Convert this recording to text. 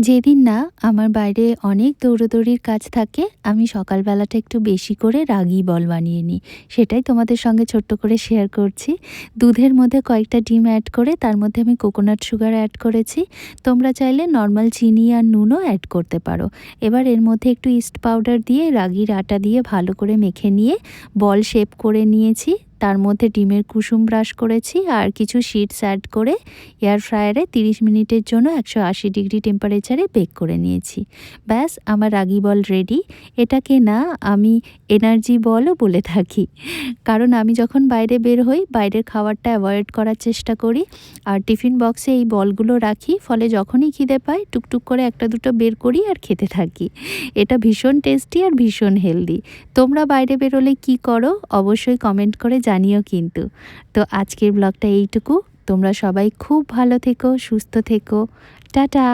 যেদিন না আমার বাইরে অনেক দৌড়োদৌড়ির কাজ থাকে, আমি সকালবেলাটা একটু বেশি করে রাগি বল বানিয়ে নিই। সেটাই তোমাদের সঙ্গে ছোট্ট করে শেয়ার করছি। দুধের মধ্যে কয়েকটা ডিম অ্যাড করে তার মধ্যে আমি কোকোনাট সুগার অ্যাড করেছি। তোমরা চাইলে নর্মাল চিনি আর নুনও অ্যাড করতে পারো। এবার এর মধ্যে একটু ইস্ট পাউডার দিয়ে রাগির আটা দিয়ে ভালো করে মেখে নিয়ে বল শেপ করে নিয়েছি। তার মধ্যে ডিমের কুসুম ব্রাশ করেছি আর কিছু সিডস অ্যাড করে এয়ার ফ্রায়ারে ৩০ মিনিটের জন্য ১৮০ ডিগ্রি টেম্পারেচারে বেক করে নিয়েছি। ব্যাস আমার রাগি বল রেডি। এটাকে না আমি এনার্জি বলও বলে থাকি। কারণ আমি যখন বাইরে বের হই, বাইরের খাবারটা অ্যাভয়েড করার চেষ্টা করি আর টিফিন বক্সে এই বলগুলো রাখি। ফলে যখনই খিদে পায় টুকটুক করে একটা দুটো বের করি আর খেতে থাকি। এটা ভীষণ টেস্টি আর ভীষণ হেলদি। তোমরা বাইরে বেরোলে কি করো অবশ্যই কমেন্ট করে জানিও কিন্তু। তো আজকের ব্লগটা এইটুকু। তোমরা সবাই খুব ভালো থেকো, সুস্থ থেকো। টাটা।